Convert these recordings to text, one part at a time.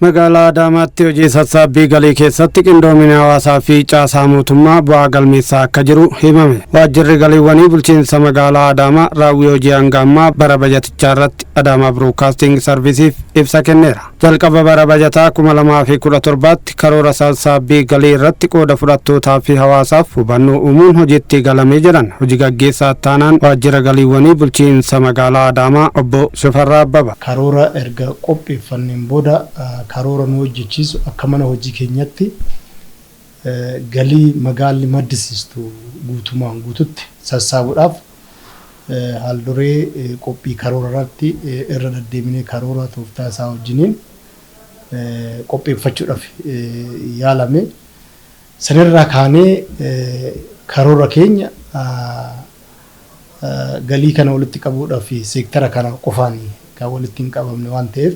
Magaalaa Adaamaatti hojii sassaabbii galii keessatti qindoomina hawaasaa fi caasaa mootummaa bu'aa galmeessaa akka jiru himame. Waajjirri galiiwwanii bulchiinsa magaalaa Adaamaa raawwii hojii hanga ammaa bara bajatichaa irratti Adaamaa Broadcasting Serviceef ibsa kenneera. Jalqaba bara bajataa 2017tti karoora sassaabbii galii irratti qooda fudhattootaa fi hawaasaaf hubannoo uumuun hojiitti galamee jiran. Hojii gaggeessaa taanaan waajjira galiiwwanii bulchiinsa magaalaa Adaamaa obbo Shifarraa Abbaba. Karoora erga qopheeffanneen booda karoora nu hojjechiisu akka mana hojii keenyatti galii magaalli maddisiistu guutumaan guututti sassaabuudhaaf haalduree qophii karoora irratti irra deddeebinee karoora tooftaa isaa wajjiniin qopheeffachuudhaaf yaalame. Sanirraa kaanee karoora keenya galii kana walitti qabuudhaaf seektara kana qofaan kan walitti hin qabamne waan ta'eef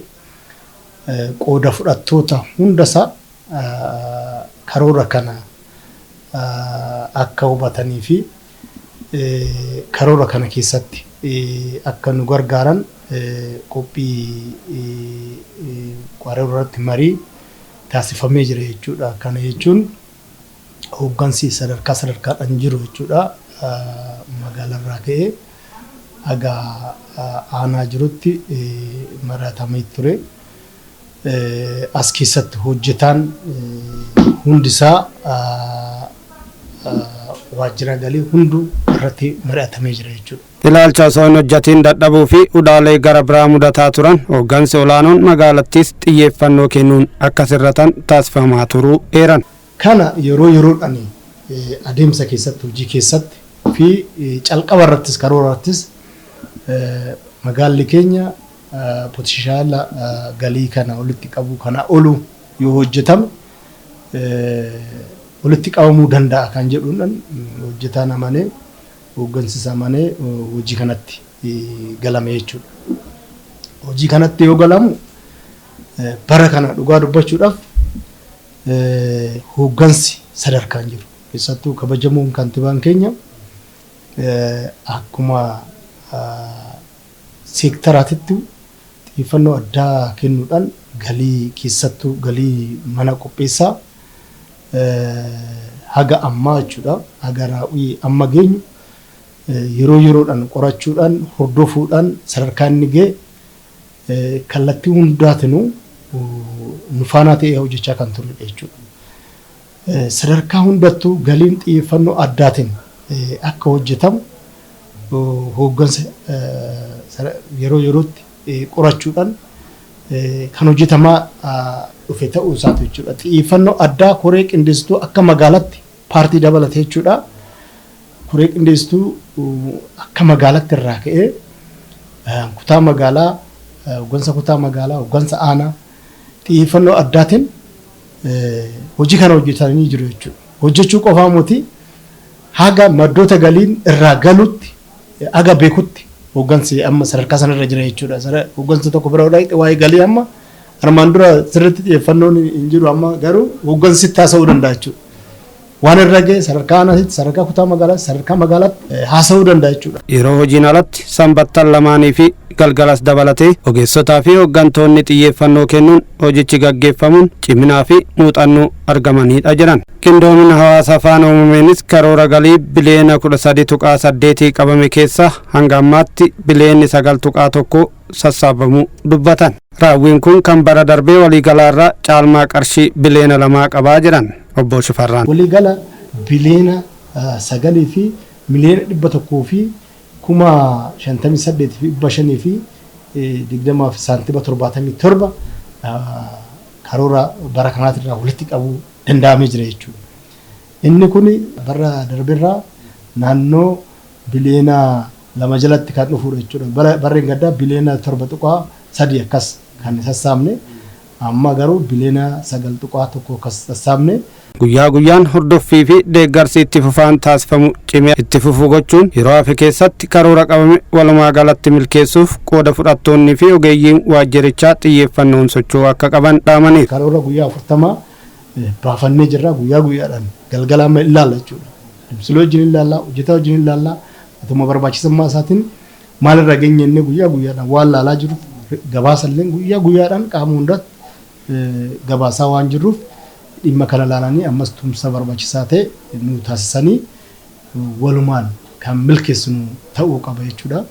qooda fudhattoota hundasaa karoora kana akka hubatanii fi karoora kana keessatti akka nu gargaaran qophii karoora irratti marii taasifamee jira jechuudha. Kana jechuun hooggansi sadarkaadhaan jiru jechuudha. Magaalaa irraa ka'ee haga aanaa jirutti maratamee ture. As keessatti hojjetaan hundisaa waajjira galii hunduu irratti mari'atamee jira jechuudha. Ilaalcha osoo hin hojjetiin dadhabuu fi udaalee gara biraa mudataa turan hooggansi olaanoon magaalattis xiyyeeffannoo kennuun akka sirratan taasifamaa turuu eeran. Kana yeroo yeroodhaan adeemsa keessatti hojii keessatti fi calqaba irrattis karoora irrattis magaalli keenya potenshaala galii kana walitti qabu kana olu yoo hojjetame walitti qabamuu danda'a kan jedhuudhaan hojjetaan amanee hooggansi amanee hojii kanatti galame jechuudha. Hojii kanatti yoo galamu bara kana dhugaa dubbachuudhaaf hooggansi sadarkaan jiru keessattuu kabajamuun kantiibaan keenya akkuma seektaraatitti xiyyeeffannoo addaa kennuudhaan galii keessattuu galii mana qopheessaa haga ammaa jechuudha. Haga raawwii amma geenyu yeroo yeroodhaan qorachuudhaan hordofuudhaan sadarkaa inni ga'e kallattii hundaatinuu nu faana ta'ee hojjechaa kan turredha jechuudha. Sadarkaa hundattuu galiin xiyyeeffannoo addaatiin akka hojjetamu hooggansa yeroo yerootti qorachuudhaan kan hojjetamaa dhufe ta'uu isaati jechuudha. Xiyyeeffannoo addaa koree qindeessituu akka magaalaatti paartii dabalatee jechuudha. Koree qindeessituu akka magaalaatti irraa ka'ee kutaa magaalaa hooggansa kutaa magaalaa hooggansa aanaa xiyyeeffannoo addaatiin hojii kana hojjetanii jiru jechuudha. Hojjechuu qofaa miti haga maddoota galiin irraa galutti haga beekutti hooggansi amma sadarkaa sanarra jira jechuudha. Hooggansa tokko bira waa'ee galii amma armaan dura sirriitti xiyyeeffannoon hin jiru amma garuu hooggansi taasisuu danda'a jechuudha. Waan irra ga'e sadarkaa aanaatti sadarkaa kutaa magaalaatti sadarkaa magaalaatti haasa'uu danda'a jechuudha. Yeroo hojiin alatti sanbattan lamaanii fi galgalas dabalatee ogeessotaa fi hooggantoonni xiyyeeffannoo kennuun hojichi gaggeeffamuun ciminaa fi muuxannoo argamanidha jiran. Qindoomina hawaasa faana uumameenis karoora galii biliyoona 13.8 qabame keessa hanga ammaatti biliyoonni 9.1 sassaabamuu dubbatan. Raawwiin kun kan bara darbee waliigalaarraa caalmaa qarshii biliyoona 2 qabaa jiran obbo Shifarraan. Waliigala biliyoona 9 fi miliyoona 100 fi 58,500 fi 20 saantiba 77 karoora bara kanaatirraa walitti qabuu danda'amee jira jechuudha. Inni kun bara darbeerraa naannoo biliyoona 2 jalatti kan dhufudha jechuudha. Barreen gaddaa biliyoona 7.3 akkas kan sassaabne amma garuu biliyoona 9.1 akkas sassaabne. Guyyaa guyyaan hordoffii fi deeggarsi itti fufaan taasifamu cimee itti fufuu gochuun yeroo hafe keessatti karoora qabame walumaa galatti milkeessuuf qooda fudhattoonni fi ogeeyyiin waajjirichaa xiyyeeffannoon socho'uu akka qaban dhaamaniiru. Karoora guyyaa 40 baafannee jirra guyyaa guyyaadhaan galgala amma ilaalla jechuudha. Dubbisiloo wajjin ilaalla, hojjetaa wajjin ilaalla, atuma barbaachisummaa isaatiin maalirra geenye inni guyyaa guyyaadhaan waan laalaa jiru gabaasallee guyyaa guyyaadhaan qaama hundaatti gabaasaa waan jirruuf dhimma kana ilaalanii ammas tumsa barbaachisaa ta'e nu taasisanii walumaan kan milkeessinu ta'uu qaba jechuudha.